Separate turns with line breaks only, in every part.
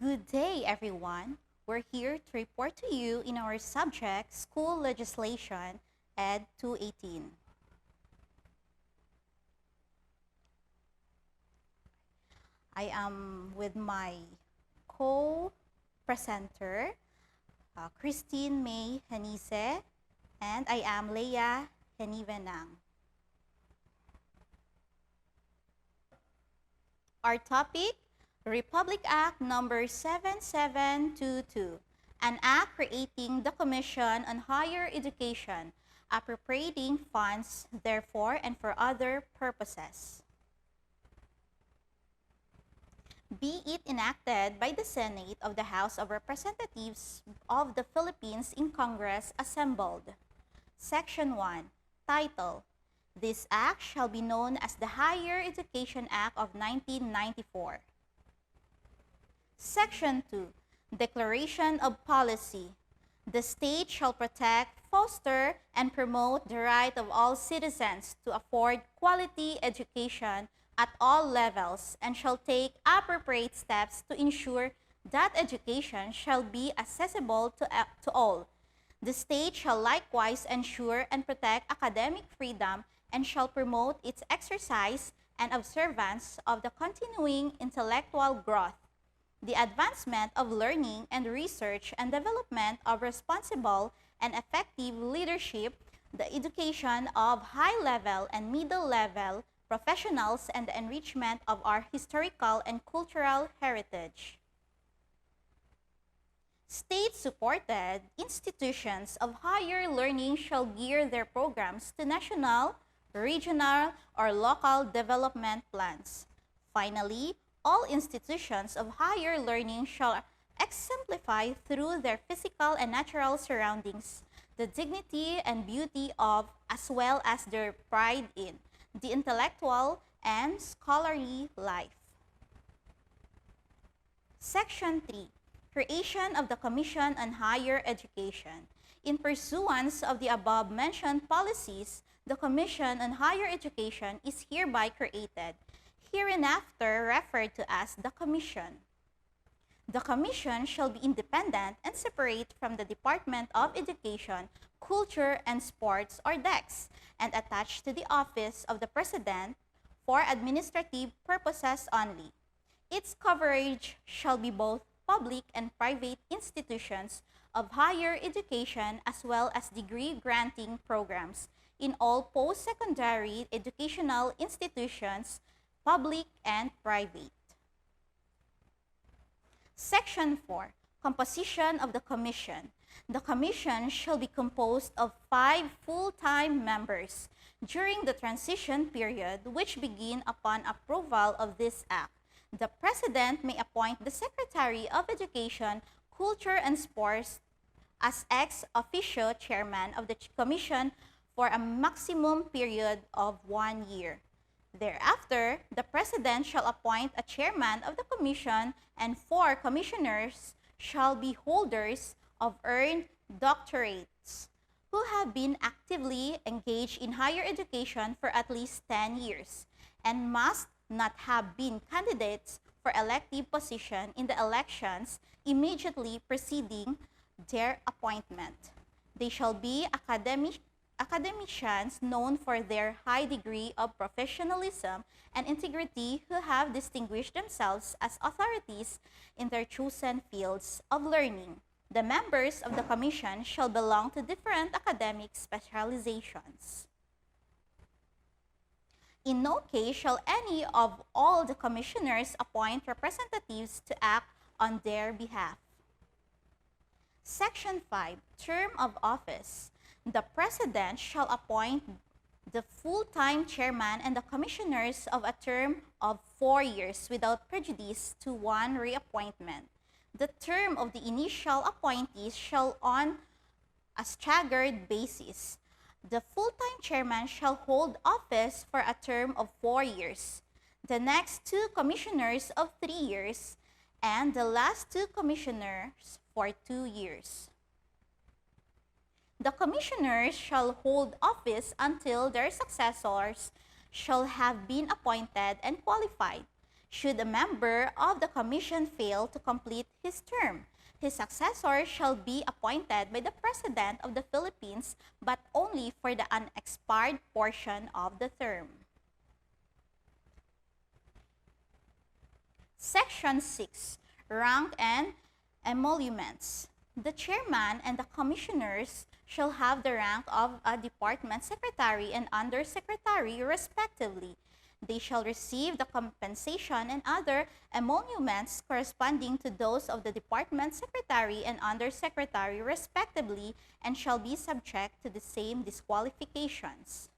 Good day, everyone. We're here to report to you in our subject, School Legislation, Ed 218. I am with my co-presenter, Christine May Genise, and I am Lea G. Our topic, Republic Act Number 7722, an act creating the Commission on Higher Education, appropriating funds therefore and for other purposes. Be it enacted by the Senate of the House of Representatives of the Philippines in Congress assembled. Section 1, Title: This act shall be known as the Higher Education Act of 1994. Section 2, Declaration of Policy. The state shall protect, foster, and promote the right of all citizens to afford quality education at all levels and shall take appropriate steps to ensure that education shall be accessible to all. The state shall likewise ensure and protect academic freedom and shall promote its exercise and observance of the continuing intellectual growth, the advancement of learning and research and development of responsible and effective leadership, the education of high-level and middle-level professionals, and the enrichment of our historical and cultural heritage. State-supported institutions of higher learning shall gear their programs to national, regional, or local development plans. Finally, all institutions of higher learning shall exemplify through their physical and natural surroundings the dignity and beauty of, as well as their pride in, the intellectual and scholarly life. Section 3, Creation of the Commission on Higher Education. In pursuance of the above-mentioned policies, the Commission on Higher Education is hereby created, hereinafter referred to as the Commission. The Commission shall be independent and separate from the Department of Education, Culture, and Sports, or DEX, and attached to the office of the President for administrative purposes only. Its coverage shall be both public and private institutions of higher education as well as degree-granting programs in all post-secondary educational institutions, public and private. Section 4, Composition of the Commission. The Commission shall be composed of 5 full-time members during the transition period which begin upon approval of this Act. The President may appoint the Secretary of Education, Culture, and Sports as ex officio chairman of the Commission for a maximum period of 1 year. Thereafter, the President shall appoint a chairman of the Commission, and 4 commissioners shall be holders of earned doctorates who have been actively engaged in higher education for at least 10 years and must not have been candidates for elective position in the elections immediately preceding their appointment. They shall be academicians known for their high degree of professionalism and integrity who have distinguished themselves as authorities in their chosen fields of learning. The members of the Commission shall belong to different academic specializations. In no case shall any of all the commissioners appoint representatives to act on their behalf. Section 5, Term of Office. The President shall appoint the full-time chairman and the commissioners of a term of 4 years without prejudice to one reappointment. The term of the initial appointees shall on a staggered basis. The full-time chairman shall hold office for a term of 4 years, the next 2 commissioners of 3 years, and the last 2 commissioners for 2 years. The commissioners shall hold office until their successors shall have been appointed and qualified. Should a member of the commission fail to complete his term, his successor shall be appointed by the President of the Philippines, but only for the unexpired portion of the term. Section 6. Rank and emoluments. The chairman and the commissioners shall have the rank of a department secretary and undersecretary respectively. They shall receive the compensation and other emoluments corresponding to those of the department secretary and undersecretary respectively, and shall be subject to the same disqualifications.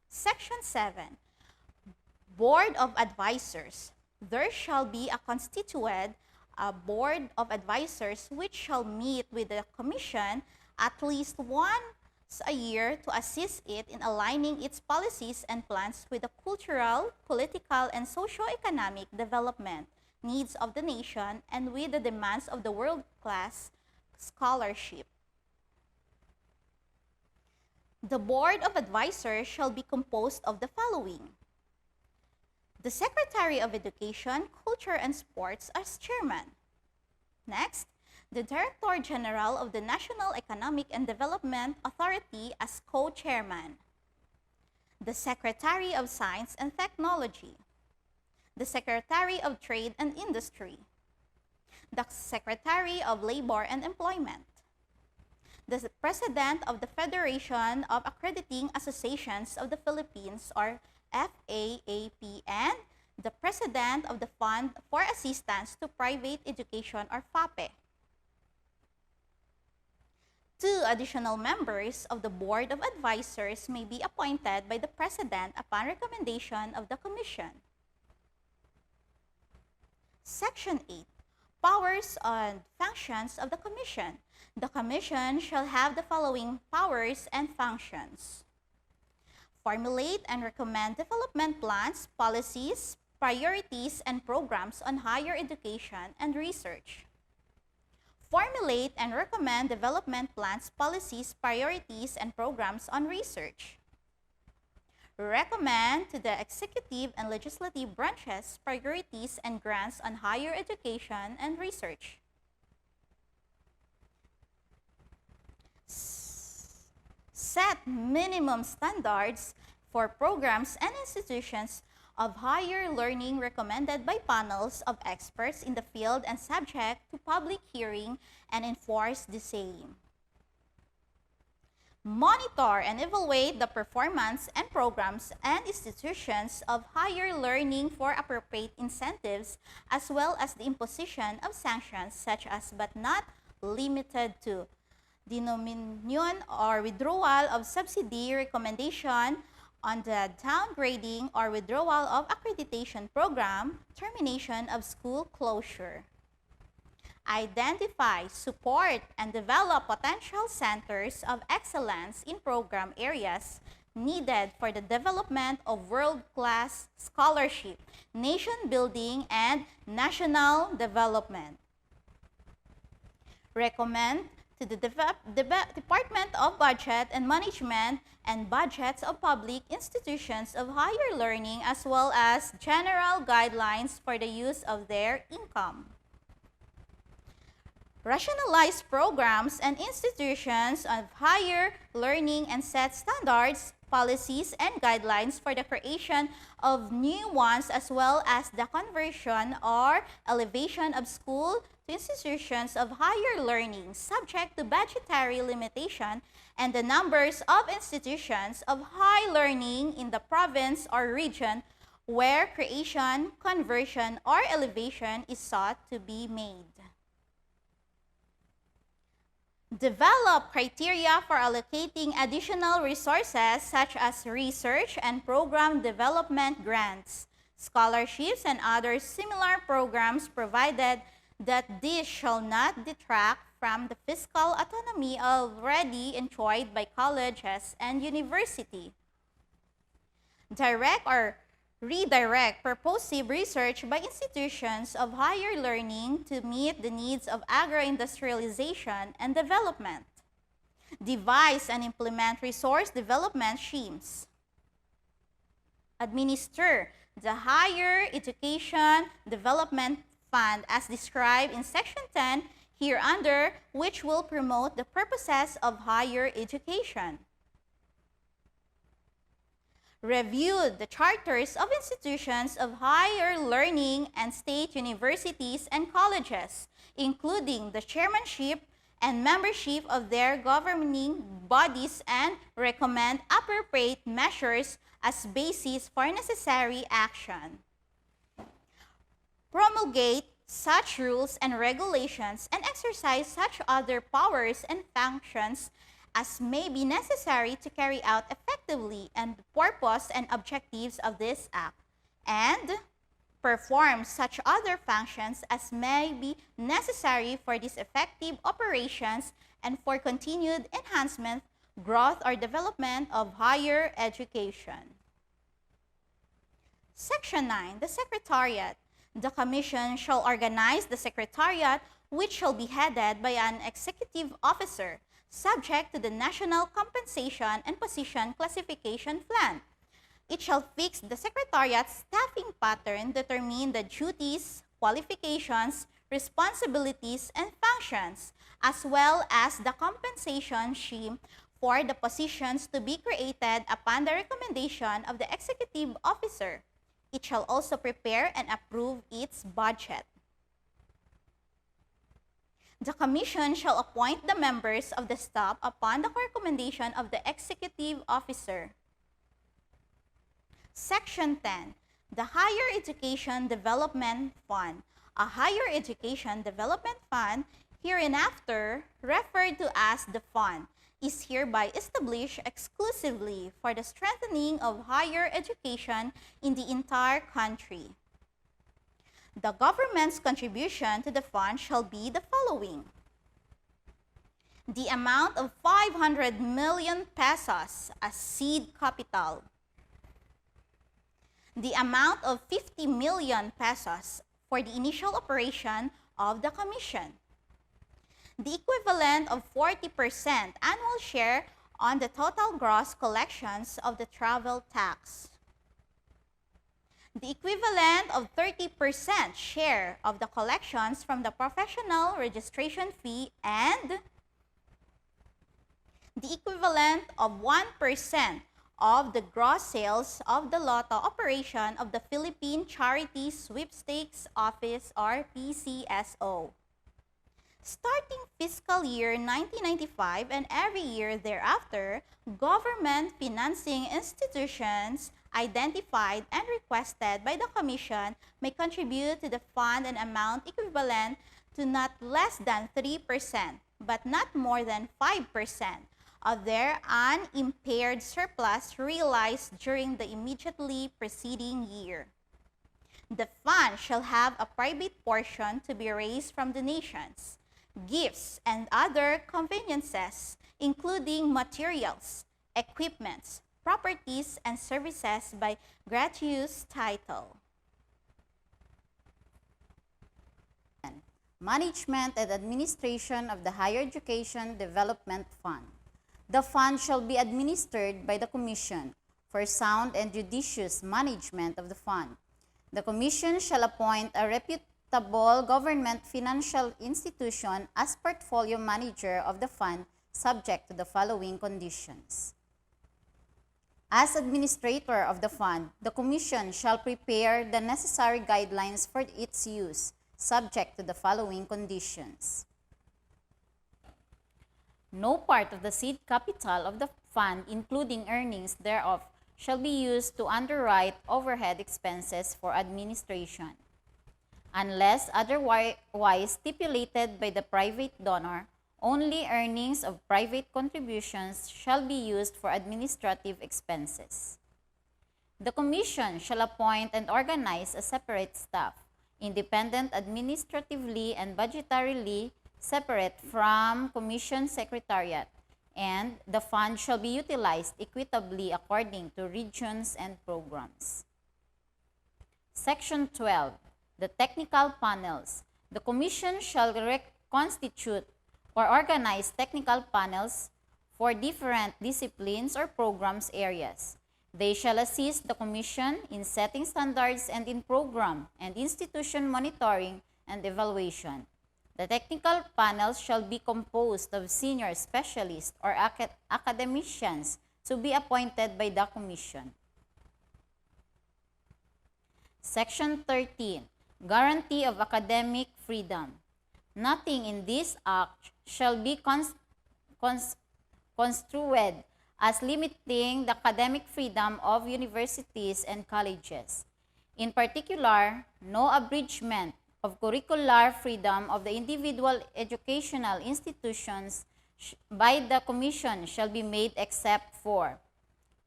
Section 7. Board of Advisors. There shall be a constituted board of advisors which shall meet with the commission at least once a year to assist it in aligning its policies and plans with the cultural, political, and socio-economic development needs of the nation and with the demands of the world-class scholarship. The Board of Advisors shall be composed of the following: the Secretary of Education, Culture, and Sports as chairman. Next, the Director General of the National Economic and Development Authority as co-chairman. The Secretary of Science and Technology. The Secretary of Trade and Industry. The Secretary of Labor and Employment. The President of the Federation of Accrediting Associations of the Philippines, or FAAP, and the President of the Fund for Assistance to Private Education, or FAPE. 2 additional members of the Board of Advisors may be appointed by the President upon recommendation of the Commission. Section 8. Powers and functions of the Commission. The Commission shall have the following powers and functions: formulate and recommend development plans, policies, priorities, and programs on higher education and research. Formulate and recommend development plans, policies, priorities, and programs on research. Recommend to the executive and legislative branches priorities and grants on higher education and research. Set minimum standards for programs and institutions of higher learning recommended by panels of experts in the field and subject to public hearing, and enforce the same. Monitor and evaluate the performance and programs and institutions of higher learning for appropriate incentives, as well as the imposition of sanctions such as but not limited to denomination or withdrawal of subsidy, recommendation on the downgrading or withdrawal of accreditation program, termination of school closure. Identify, support, and develop potential centers of excellence in program areas needed for the development of world-class scholarship, nation-building, and national development. Recommend to the Department of Budget and Management and budgets of public institutions of higher learning, as well as general guidelines for the use of their income. Rationalize programs and institutions of higher learning and set standards, policies, and guidelines for the creation of new ones, as well as the conversion or elevation of school to institutions of higher learning, subject to budgetary limitation, and the numbers of institutions of high learning in the province or region where creation, conversion, or elevation is sought to be made. Develop criteria for allocating additional resources such as research and program development grants, scholarships, and other similar programs, provided that these shall not detract from the fiscal autonomy already enjoyed by colleges and universities. Direct or redirect purposive research by institutions of higher learning to meet the needs of agro-industrialization and development. Devise and implement resource development schemes. Administer the Higher Education Development Fund as described in Section 10 hereunder, which will promote the purposes of higher education. Reviewed the charters of institutions of higher learning and state universities and colleges, including the chairmanship and membership of their governing bodies, and recommend appropriate measures as basis for necessary action. Promulgate such rules and regulations and exercise such other powers and functions as may be necessary to carry out effectively and the purpose and objectives of this act, and perform such other functions as may be necessary for these effective operations and for continued enhancement, growth, or development of higher education. Section 9. The Secretariat. The Commission shall organize the Secretariat, which shall be headed by an executive officer, subject to the National Compensation and Position Classification Plan. It shall fix the Secretariat's staffing pattern, determine the duties, qualifications, responsibilities, and functions, as well as the compensation scheme for the positions to be created upon the recommendation of the executive officer. It shall also prepare and approve its budget. The Commission shall appoint the members of the staff upon the recommendation of the executive officer. Section 10. The Higher Education Development Fund. A Higher Education Development Fund, hereinafter referred to as the Fund, is hereby established exclusively for the strengthening of higher education in the entire country. The government's contribution to the fund shall be the following: the amount of 500 million pesos as seed capital, the amount of 50 million pesos for the initial operation of the Commission, the equivalent of 40% annual share on the total gross collections of the travel tax, the equivalent of 30% share of the collections from the professional registration fee, and the equivalent of 1% of the gross sales of the lotto operation of the Philippine Charity Sweepstakes Office, or PCSO. Starting fiscal year 1995 and every year thereafter, government financing institutions identified and requested by the Commission may contribute to the fund an amount equivalent to not less than 3%, but not more than 5% of their unimpaired surplus realized during the immediately preceding year. The fund shall have a private portion to be raised from donations, gifts, and other conveniences, including materials, equipments, properties, and services by gratuitous title.
Management and administration of the Higher Education Development Fund. The fund shall be administered by the Commission for sound and judicious management of the fund. The Commission shall appoint a reputable government financial institution as portfolio manager of the fund, subject to the following conditions. As administrator of the fund, the Commission shall prepare the necessary guidelines for its use, subject to the following conditions. No part of the seed capital of the fund, including earnings thereof, shall be used to underwrite overhead expenses for administration, unless otherwise stipulated by the private donor. Only earnings of private contributions shall be used for administrative expenses. The Commission shall appoint and organize a separate staff, independent administratively and budgetarily separate from Commission Secretariat, and the fund shall be utilized equitably according to regions and programs. Section 12. The technical panels. The Commission shall constitute or organize technical panels for different disciplines or programs areas. They shall assist the Commission in setting standards and in program and institution monitoring and evaluation. The technical panels shall be composed of senior specialists or academicians to be appointed by the Commission. Section 13. Guarantee of academic freedom. Nothing in this act shall be construed as limiting the academic freedom of universities and colleges. In particular, no abridgment of curricular freedom of the individual educational institutions by the Commission shall be made except for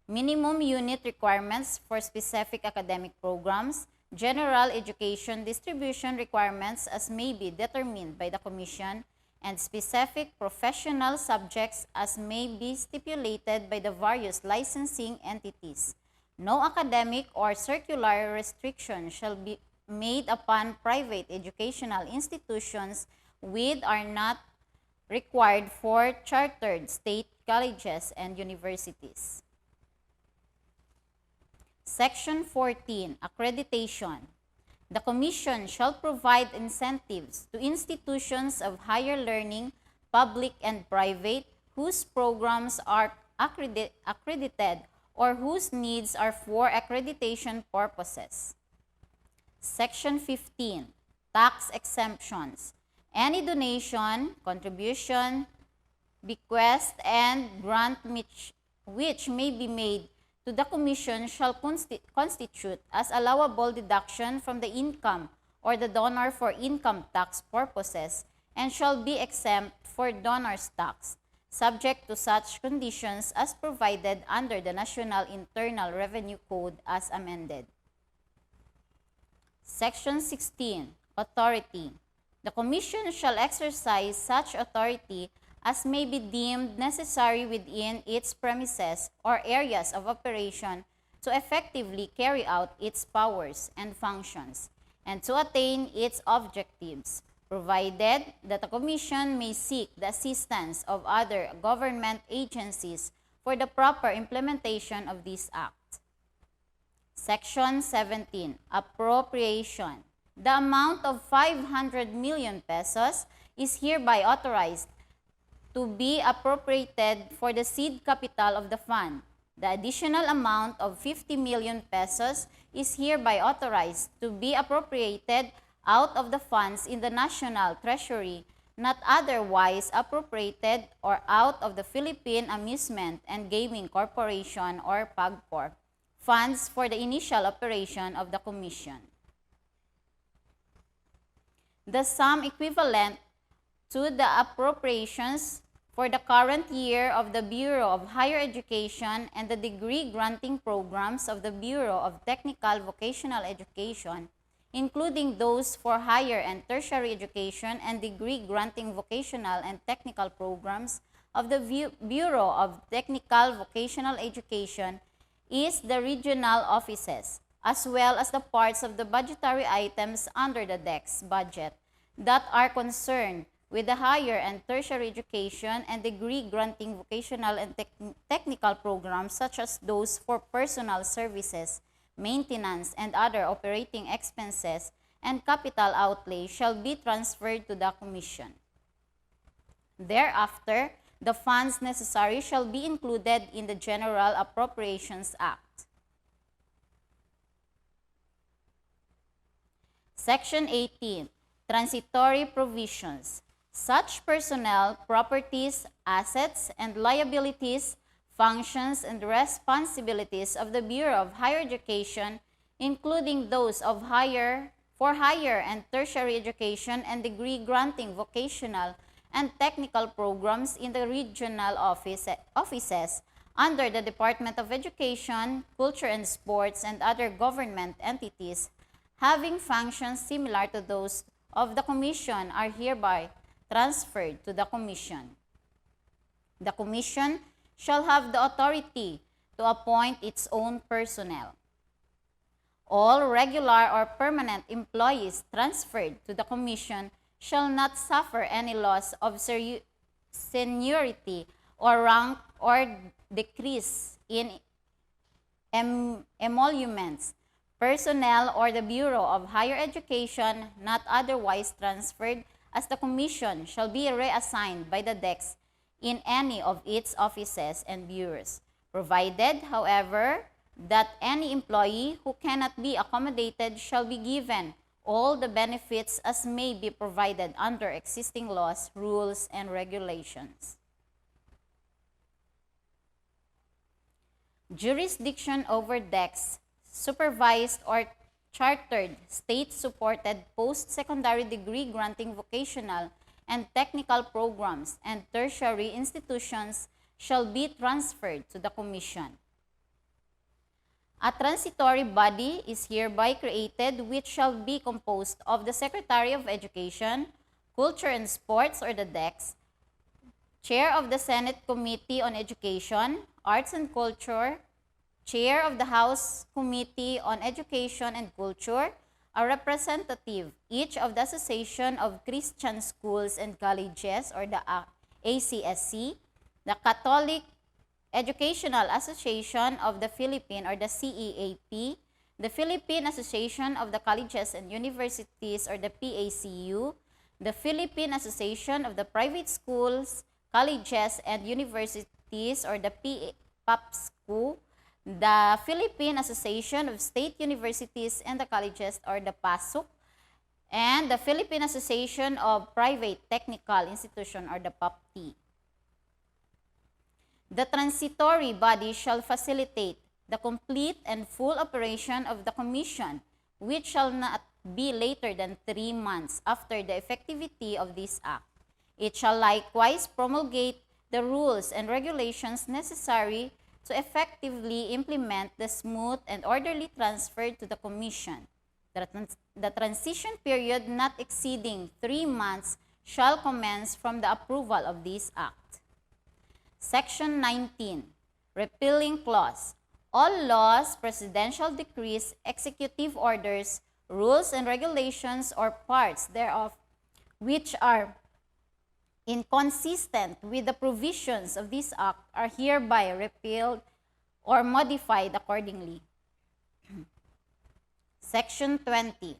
minimum unit requirements for specific academic programs, general education distribution requirements as may be determined by the Commission, and specific professional subjects as may be stipulated by the various licensing entities. No academic or circular restriction shall be made upon private educational institutions which are not required for chartered state colleges and universities. Section 14. Accreditation. The Commission shall provide incentives to institutions of higher learning, public and private, whose programs are accredited or whose needs are for accreditation purposes. Section 15. Tax exemptions. Any donation, contribution, bequest, and grant which may be made to the Commission shall constitute as allowable deduction from the income or the donor for income tax purposes and shall be exempt for donor's tax, subject to such conditions as provided under the National Internal Revenue Code as amended. Section 16. Authority. The Commission shall exercise such authority as may be deemed necessary within its premises or areas of operation to effectively carry out its powers and functions, and to attain its objectives, provided that the Commission may seek the assistance of other government agencies for the proper implementation of this Act. Section 17. Appropriation. The amount of 500 million pesos is hereby authorized to be appropriated for the seed capital of the fund. The additional amount of 50 million pesos is hereby authorized to be appropriated out of the funds in the National Treasury, not otherwise appropriated, or out of the Philippine Amusement and Gaming Corporation or PAGCOR, funds for the initial operation of the Commission. The sum equivalent to the appropriations for the current year of the Bureau of Higher Education and the degree granting programs of the Bureau of Technical Vocational Education, including those for higher and tertiary education and degree granting vocational and technical programs of the Bureau of Technical Vocational Education, is the regional offices, as well as the parts of the budgetary items under the DEX budget that are concerned with the higher and tertiary education and degree granting vocational and technical programs, such as those for personal services, maintenance, and other operating expenses and capital outlay, shall be transferred to the Commission. Thereafter, the funds necessary shall be included in the General Appropriations Act. Section 18. Transitory provisions. Such personnel, properties, assets, and liabilities, functions, and responsibilities of the Bureau of Higher Education, including those of higher and tertiary education and degree granting vocational and technical programs in the regional offices under the Department of Education, Culture and Sports, and other government entities having functions similar to those of the Commission, are hereby transferred to the Commission. The Commission shall have the authority to appoint its own personnel. All regular or permanent employees transferred to the Commission shall not suffer any loss of seniority or rank or decrease in emoluments, personnel, or the Bureau of Higher Education not otherwise transferred as the Commission shall be reassigned by the DEX in any of its offices and bureaus, provided, however, that any employee who cannot be accommodated shall be given all the benefits as may be provided under existing laws, rules, and regulations. Jurisdiction over DEX, supervised or chartered, state-supported post-secondary degree granting vocational and technical programs and tertiary institutions shall be transferred to the Commission. A transitory body is hereby created which shall be composed of the Secretary of Education, Culture and Sports or the DEX, Chair of the Senate Committee on Education, Arts and Culture, Chair of the House Committee on Education and Culture, a representative each of the Association of Christian Schools and Colleges or the ACSC, the Catholic Educational Association of the Philippines or the CEAP, the Philippine Association of the Colleges and Universities or the PACU, the Philippine Association of the Private Schools, Colleges and Universities or the PAPSCU, the Philippine Association of State Universities and the Colleges or the PASUC, and the Philippine Association of Private Technical Institution or the PAPT. The transitory body shall facilitate the complete and full operation of the Commission, which shall not be later than 3 months after the effectivity of this Act. It shall likewise promulgate the rules and regulations necessary to effectively implement the smooth and orderly transfer to the Commission. The transition period not exceeding 3 months shall commence from the approval of this Act. Section 19. Repealing Clause. All laws, presidential decrees, executive orders, rules and regulations or parts thereof which are inconsistent with the provisions of this Act are hereby repealed or modified accordingly. Section 20.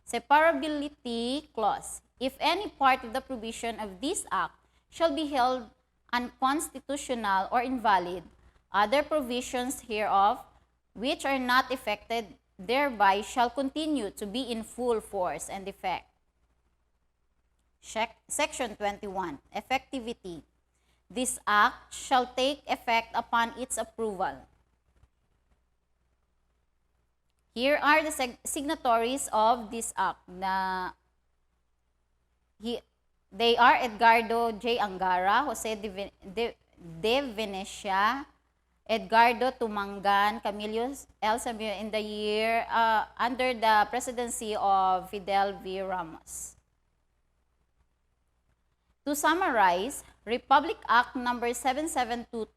Separability Clause. If any part of the provision of this Act shall be held unconstitutional or invalid, other provisions hereof which are not effected thereby shall continue to be in full force and effect. Section 21. Effectivity. This Act shall take effect upon its approval. Here are the signatories of this Act. They are Edgardo J. Angara, Jose de Venecia, Edgardo Tumangan, Camilo L. Sabio in the year under the presidency of Fidel V. Ramos. To summarize, Republic Act No. 7722,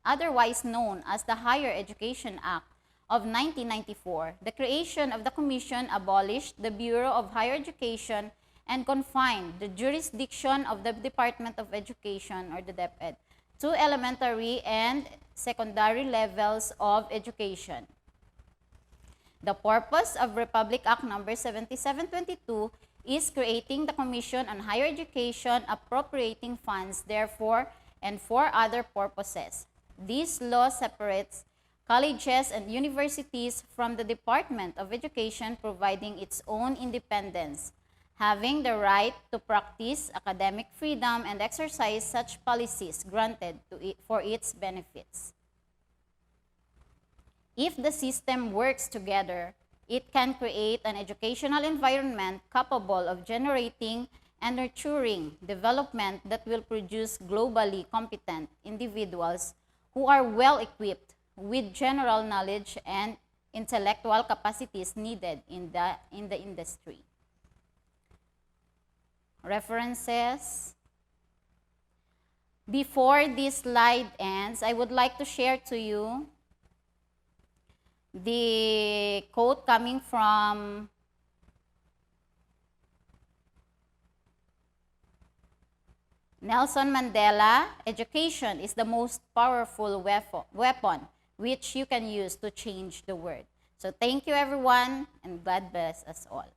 otherwise known as the Higher Education Act of 1994, the creation of the Commission abolished the Bureau of Higher Education and confined the jurisdiction of the Department of Education or the DepEd to elementary and secondary levels of education. The purpose of Republic Act No. 7722 is creating the Commission on Higher Education, appropriating funds therefore and for other purposes. This law separates colleges and universities from the Department of Education, providing its own independence, having the right to practice academic freedom and exercise such policies granted to it for its benefits. If the system works together, it can create an educational environment capable of generating and nurturing development that will produce globally competent individuals who are well equipped with general knowledge and intellectual capacities needed in the industry. References. Before this slide ends, I would like to share to you the quote coming from Nelson Mandela: "Education is the most powerful weapon which you can use to change the word. So thank you everyone, and God bless us all.